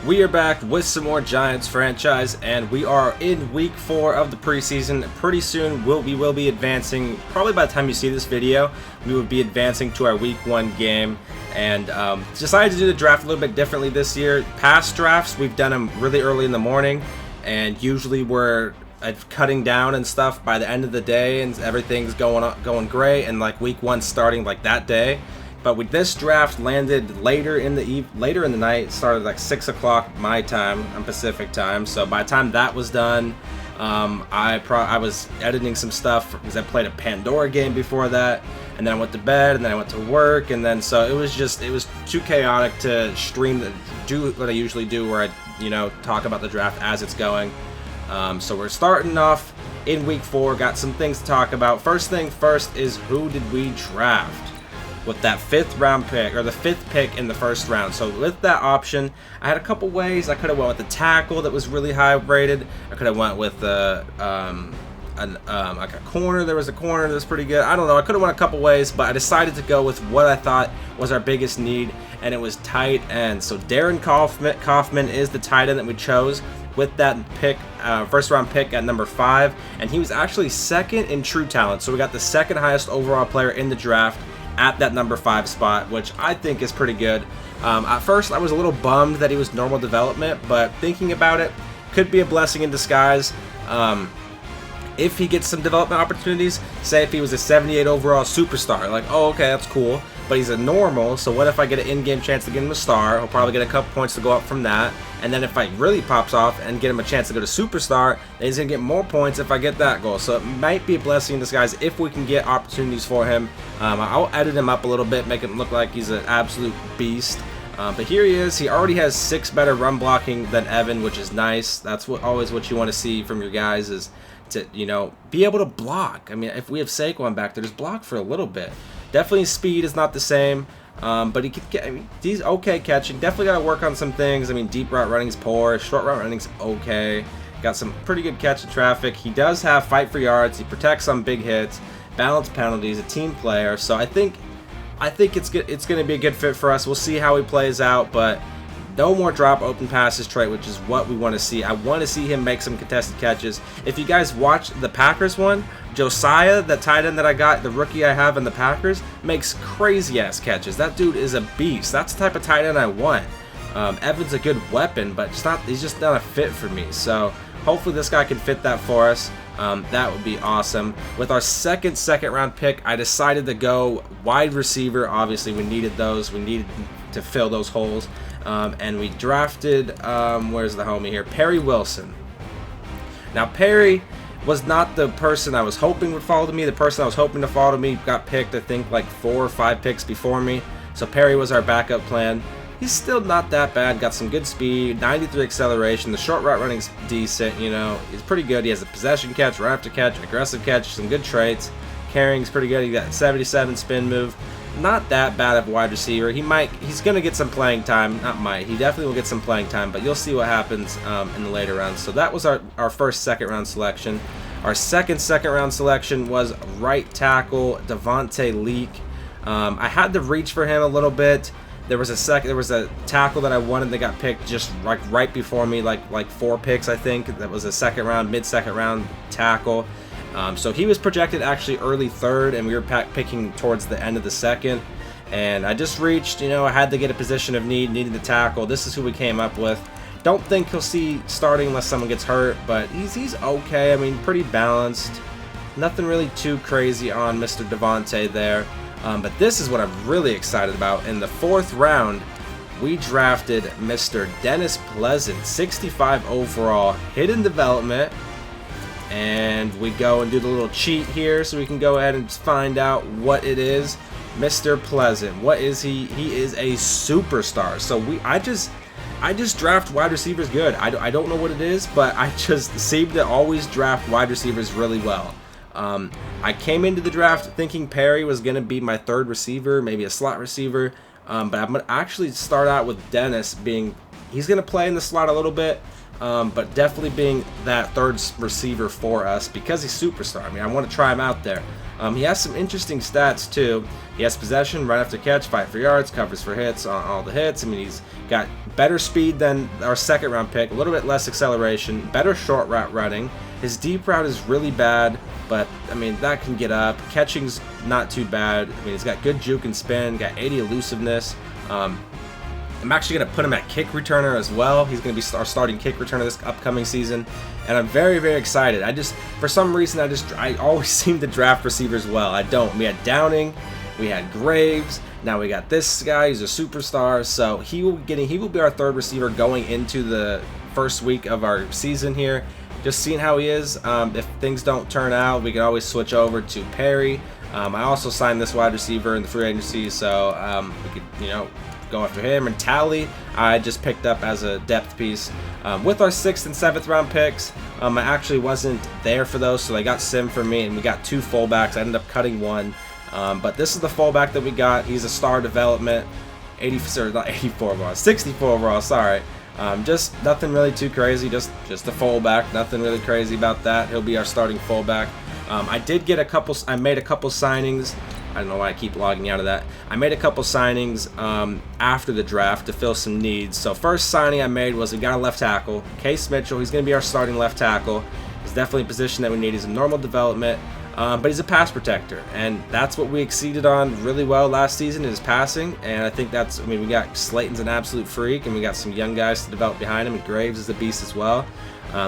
We are back with some more Giants franchise, and we are in week 4 of the preseason. Pretty soon we will be advancing, probably by the time you see this video, we will be advancing to our week 1 game. And decided to do the draft a little bit differently this year. Past drafts, we've done them really early in the morning, and usually we're cutting down and stuff by the end of the day, and everything's going great, and like week 1 starting like that day. But with this draft landed later in the night. It started like 6 o'clock my time on Pacific time. So by the time that was done, I was editing some stuff because I played a Pandora game before that, and then I went to bed, and then I went to work, and then so it was too chaotic to do what I usually do, where I talk about the draft as it's going. So we're starting off in week 4. Got some things to talk about. First thing first is, who did we draft with that 5th round pick, or the 5th pick in the 1st round? So with that option, I had a couple ways. I could have went with the tackle that was really high rated. I could have went with like a corner. There was a corner that was pretty good. I don't know. I could have went a couple ways, but I decided to go with what I thought was our biggest need, and it was tight end. So Darren Kaufman is the tight end that we chose with that pick, 1st round pick at number 5, and he was actually 2nd in true talent. So we got the 2nd highest overall player in the draft at that number 5 spot, which I think is pretty good. At first, I was a little bummed that he was normal development, but thinking about it, could be a blessing in disguise. If he gets some development opportunities, say if he was a 78 overall superstar, like, oh, okay, that's cool, but he's a normal, so what if I get an in-game chance to get him a star? He'll probably get a couple points to go up from that, and then if I really pops off and get him a chance to go to superstar, then he's going to get more points if I get that goal. So it might be a blessing in disguise if we can get opportunities for him. I'll edit him up a little bit, make him look like he's an absolute beast. But here he is. He already has 6 better run blocking than Evan, which is nice. That's always what you want to see from your guys, is to be able to block. I mean, if we have Saquon back there, just block for a little bit. Definitely speed is not the same, but he could get. I mean, he's okay catching. Definitely got to work on some things. I mean, deep route running's poor. Short route running's okay. Got some pretty good catch of traffic. He does have fight for yards. He protects on big hits. Balance penalties. A team player. So I think it's good. It's going to be a good fit for us. We'll see how he plays out, but no more drop open passes trait, which is what we want to see. I want to see him make some contested catches. If you guys watch the Packers one, Josiah, the tight end that I got, the rookie I have in the Packers, makes crazy ass catches. That dude is a beast. That's the type of tight end I want. Evan's a good weapon, but he's just not a fit for me. So hopefully this guy can fit that for us. That would be awesome. With our second round pick, I decided to go wide receiver. Obviously, we needed those. We needed to fill those holes. And we drafted, where's the homie here? Perry Wilson. Now, Perry was not the person I was hoping would fall to me. The person I was hoping to fall to me got picked, I think, like 4 or 5 picks before me. So Perry was our backup plan. He's still not that bad. Got some good speed, 93 acceleration. The short route running's decent, He's pretty good. He has a possession catch, run after catch, aggressive catch, some good traits. Carrying's pretty good. He got 77 spin move. Not that bad of a wide receiver. He's going to get some playing time. He definitely will get some playing time, but you'll see what happens in the later rounds. So that was our first second round selection. Our second round selection was right tackle Devontae Leak. I had to reach for him a little bit. There was a tackle that I wanted that got picked just like right before me, like 4 picks, I think. That was a mid-second round tackle. So he was projected actually early 3rd, and we were picking towards the end of the 2nd. And I just reached, I had to get a position of needing the tackle. This is who we came up with. Don't think he'll see starting unless someone gets hurt, but he's okay. I mean, pretty balanced. Nothing really too crazy on Mr. Devontae there. But this is what I'm really excited about. In the 4th round, we drafted Mr. Dennis Pleasant, 65 overall, hidden development. And we go and do the little cheat here so we can go ahead and find out what it is. Mr. Pleasant, what is he? He is a superstar. So I just draft wide receivers good. I don't know what it is, but I just seem to always draft wide receivers really well. I came into the draft thinking Perry was going to be my 3rd receiver, maybe a slot receiver. But I'm going to actually start out with Dennis he's going to play in the slot a little bit. But definitely being that 3rd receiver for us because he's superstar. I mean, I want to try him out there. He has some interesting stats too. He has possession, right after catch, fight for yards, covers for hits on all the hits. I mean, he's got better speed than our second round pick, a little bit less acceleration, better short route running. His deep route is really bad, but I mean, that can get up. Catching's not too bad. I mean, he's got good juke and spin, got 80 elusiveness. I'm actually going to put him at kick returner as well. He's going to be our starting kick returner this upcoming season, and I'm very, very excited. For some reason, I always seem to draft receivers well. I don't. We had Downing, we had Graves, now we got this guy. He's a superstar, so he will be our third receiver going into the first week of our season here. Just seeing how he is. If things don't turn out, we can always switch over to Perry. I also signed this wide receiver in the free agency, so we could, go after him. And Tally, I just picked up as a depth piece. With our 6th and 7th round picks, I actually wasn't there for those, so they got Sim for me, and we got 2 fullbacks. I ended up cutting one, but this is the fullback that we got. He's a star development, 64 overall, 64 overall. Sorry. Just nothing really too crazy. Just a fullback. Nothing really crazy about that. He'll be our starting fullback. I made a couple signings. I don't know why I keep logging out of that. I made a couple signings after the draft to fill some needs. So first signing I made was we got a left tackle, Case Mitchell. He's going to be our starting left tackle. He's definitely a position that we need. He's a normal development, but he's a pass protector, and that's what we exceeded on really well last season, is passing. And I think we got Slayton's an absolute freak, and we got some young guys to develop behind him, and Graves is a beast as well.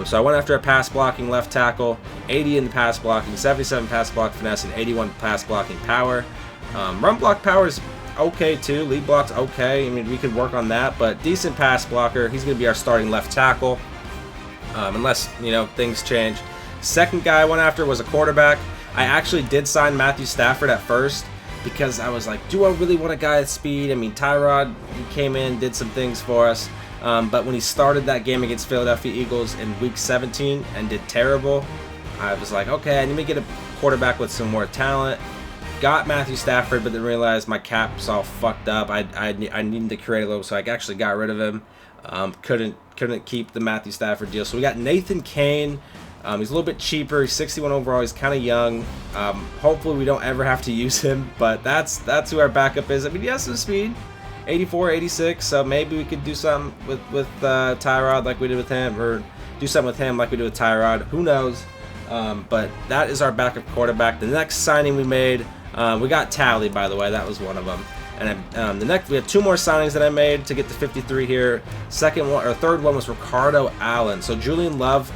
So I went after a pass blocking left tackle, 80 in the pass blocking, 77 pass block finesse, and 81 pass blocking power. Run block power is okay too. Lead block's okay. I mean, we could work on that, but decent pass blocker. He's going to be our starting left tackle, unless things change. Second guy I went after was a quarterback. I actually did sign Matthew Stafford at first because I was like, do I really want a guy at speed? I mean, Tyrod, he came in, did some things for us. But when he started that game against Philadelphia Eagles in Week 17 and did terrible, I was like, okay, I need to get a quarterback with some more talent. Got Matthew Stafford, but then realized my cap's all fucked up. I needed to create a little, so I actually got rid of him. Couldn't keep the Matthew Stafford deal. So we got Nathan Kane. He's a little bit cheaper. He's 61 overall. He's kind of young. Hopefully we don't ever have to use him, but that's who our backup is. I mean, he has some speed. 84, 86, so maybe we could do something with Tyrod like we did with him, or do something with him like we did with Tyrod. Who knows? But that is our backup quarterback. The next signing we made, we got Tally, by the way. That was one of them. And we have 2 more signings that I made to get to 53 here. Third one was Ricardo Allen. So Julian Love,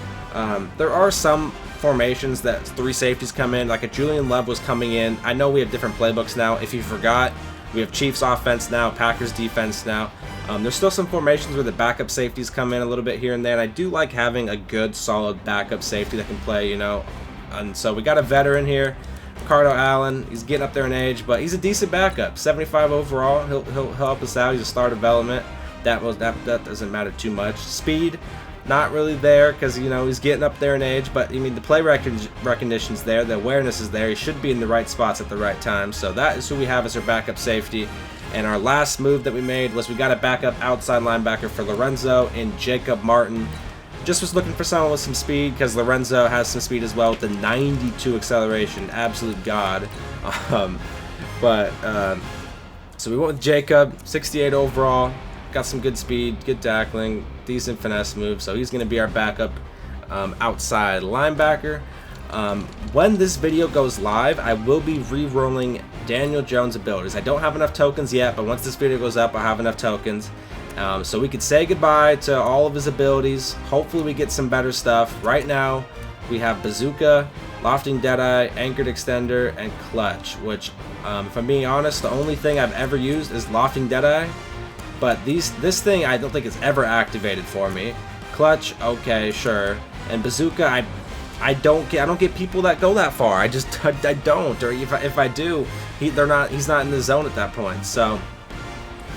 there are some formations that 3 safeties come in. Like a Julian Love was coming in. I know we have different playbooks now. If you forgot, we have Chiefs offense now, Packers defense now. There's still some formations where the backup safeties come in a little bit here and there, and I do like having a good, solid backup safety that can play, And so we got a veteran here, Ricardo Allen. He's getting up there in age, but he's a decent backup. 75 overall. He'll help us out. He's a star development. That doesn't matter too much. Speed, not really there because he's getting up there in age, but I mean the play recognition's there, the awareness is there. He should be in the right spots at the right time. So that is who we have as our backup safety. And our last move that we made was we got a backup outside linebacker for Lorenzo and Jacob Martin. Just was looking for someone with some speed because Lorenzo has some speed as well with the 92 acceleration, absolute god. So we went with Jacob, 68 overall. Got some good speed, good tackling, decent finesse move, so he's going to be our backup outside linebacker. When this video goes live, I will be re-rolling Daniel Jones' abilities. I don't have enough tokens yet, but once this video goes up, I'll have enough tokens. So we could say goodbye to all of his abilities. Hopefully we get some better stuff. Right now, we have Bazooka, Lofting Deadeye, Anchored Extender, and Clutch, which, if I'm being honest, the only thing I've ever used is Lofting Deadeye. But this thing I don't think is ever activated for me. Clutch, okay, sure. And Bazooka, I don't get people that go that far. I don't. Or if I do, he's not in the zone at that point. So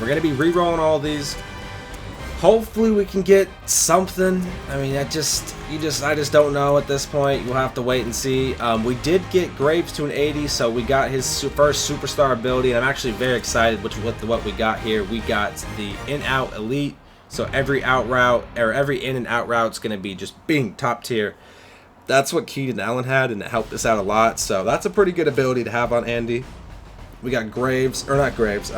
we're gonna be re-rolling all these. Hopefully we can get something. I mean, I just don't know at this point. You'll have to wait and see. We did get Graves to an 80, so we got his first superstar ability, and I'm actually very excited with what we got here. We got the in-out elite, so every out route or every in and out route is going to be just bing top tier. That's what Keenan Allen had, and it helped us out a lot. So that's a pretty good ability to have on Andy. We got Graves, or not Graves,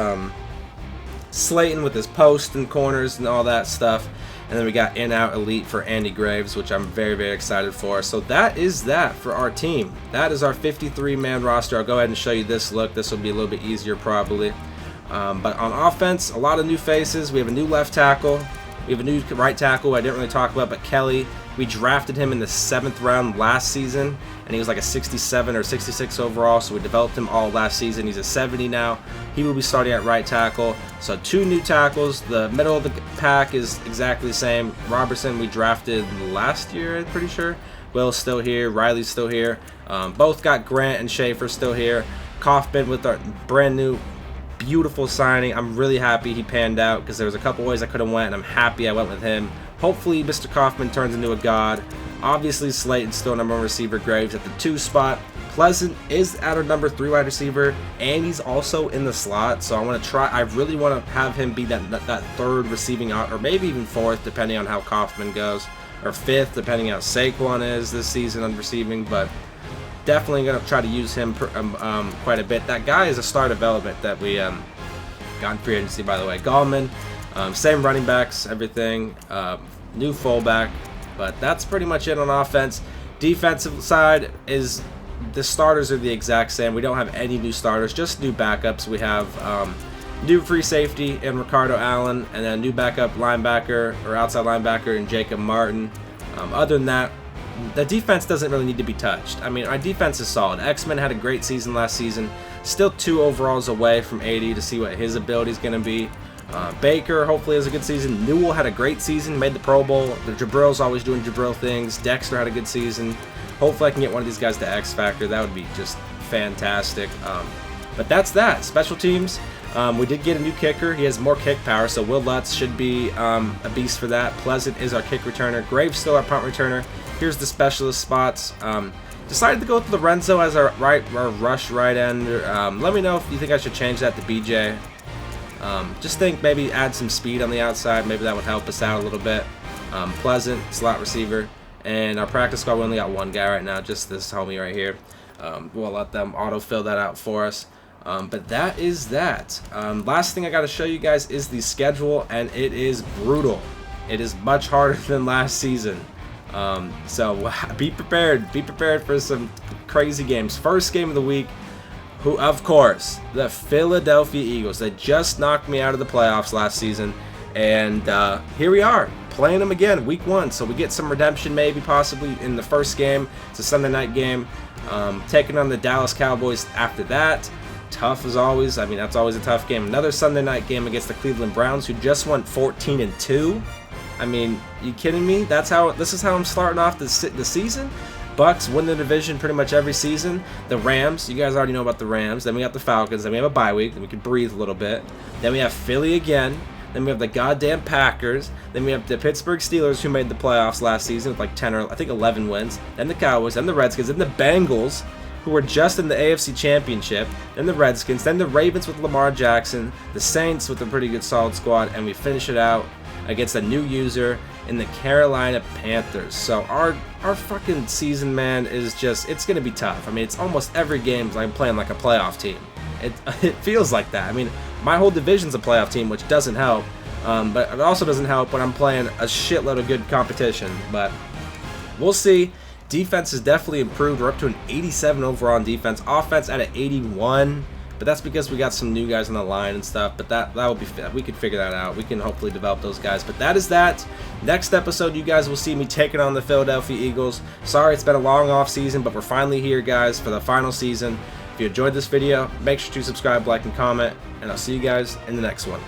Slayton with his post and corners and all that stuff. And then we got in-out elite for Andy Graves, which I'm very, very excited for. So that is that for our team. That is our 53-man roster. I'll go ahead and show you this look. This will be a little bit easier probably. But on offense, a lot of new faces. We have a new left tackle. We have a new right tackle I didn't really talk about, but Kelly. We drafted him in the 7th round last season, and he was like a 67 or 66 overall, so we developed him all last season. He's a 70 now. He will be starting at right tackle. So 2 new tackles. The middle of the pack is exactly the same. Robertson we drafted last year, I'm pretty sure. Will's still here. Riley's still here. Both got Grant and Schaefer still here. Kaufman with our brand new beautiful signing. I'm really happy he panned out because there was a couple ways I could have went, and I'm happy I went with him. Hopefully Mr. Kaufman turns into a god. Obviously Slayton's still number 1 receiver. Graves at the 2 spot. Pleasant is at our number 3 wide receiver, and he's also in the slot. So I want to try. I really want to have him be that 3rd receiving, or maybe even 4th, depending on how Kaufman goes, or 5th, depending on how Saquon is this season on receiving. But definitely going to try to use him quite a bit. That guy is a star development that we got in free agency, by the way. Gallman. Same running backs, everything, new fullback, but that's pretty much it on offense. Defensive side is the starters are the exact same. We don't have any new starters, just new backups. We have new free safety in Ricardo Allen, and then a new backup linebacker or outside linebacker in Jacob Martin. Other than that, the defense doesn't really need to be touched. I mean, our defense is solid. X-Men had a great season last season, still 2 overalls away from 80 to see what his ability is going to be. Baker hopefully has a good season. Newell had a great season, made the Pro Bowl. The Jabril's always doing Jabril things. Dexter had a good season. Hopefully I can get one of these guys to X Factor. That would be just fantastic. But that's that. Special teams. We did get a new kicker. He has more kick power, so Will Lutz should be a beast for that. Pleasant is our kick returner. Graves still our punt returner. Here's the specialist spots. Decided to go with Lorenzo as our rush right end. Let me know if you think I should change that to BJ. Just think maybe add some speed on the outside. Maybe that would help us out a little bit. Pleasant, slot receiver. And our practice squad, we only got 1 guy right now, just this homie right here. We'll let them auto-fill that out for us. But that is that. Last thing I got to show you guys is the schedule, and it is brutal. It is much harder than last season. So be prepared. Be prepared for some crazy games. First game of the week. Who, of course, the Philadelphia Eagles. They just knocked me out of the playoffs last season, and here we are playing them again, week 1. So we get some redemption, maybe possibly in the first game. It's a Sunday night game. Taking on the Dallas Cowboys after that. Tough as always. I mean, that's always a tough game. Another Sunday night game against the Cleveland Browns, who just went 14-2. I mean, you kidding me? This is how I'm starting off the season. Bucks win the division pretty much every season. The Rams, you guys already know about the Rams. Then we got the Falcons. Then we have a bye week. Then we can breathe a little bit. Then we have Philly again. Then we have the goddamn Packers. Then we have the Pittsburgh Steelers, who made the playoffs last season with like 10 or I think 11 wins. Then the Cowboys. Then the Redskins. Then the Bengals, who were just in the AFC Championship. Then the Redskins. Then the Ravens with Lamar Jackson. The Saints with a pretty good solid squad. And we finish it out against a new user in the Carolina Panthers. So our fucking season, man, is just, it's going to be tough. I mean, it's almost every game like I'm playing like a playoff team. It feels like that. I mean, my whole division's a playoff team, which doesn't help. But it also doesn't help when I'm playing a shitload of good competition. But we'll see. Defense has definitely improved. We're up to an 87 overall on defense. Offense at an 81. But that's because we got some new guys on the line and stuff. But that will be, we can figure that out. We can hopefully develop those guys. But that is that. Next episode, you guys will see me taking on the Philadelphia Eagles. Sorry, it's been a long off season, but we're finally here, guys, for the final season. If you enjoyed this video, make sure to subscribe, like, and comment. And I'll see you guys in the next one.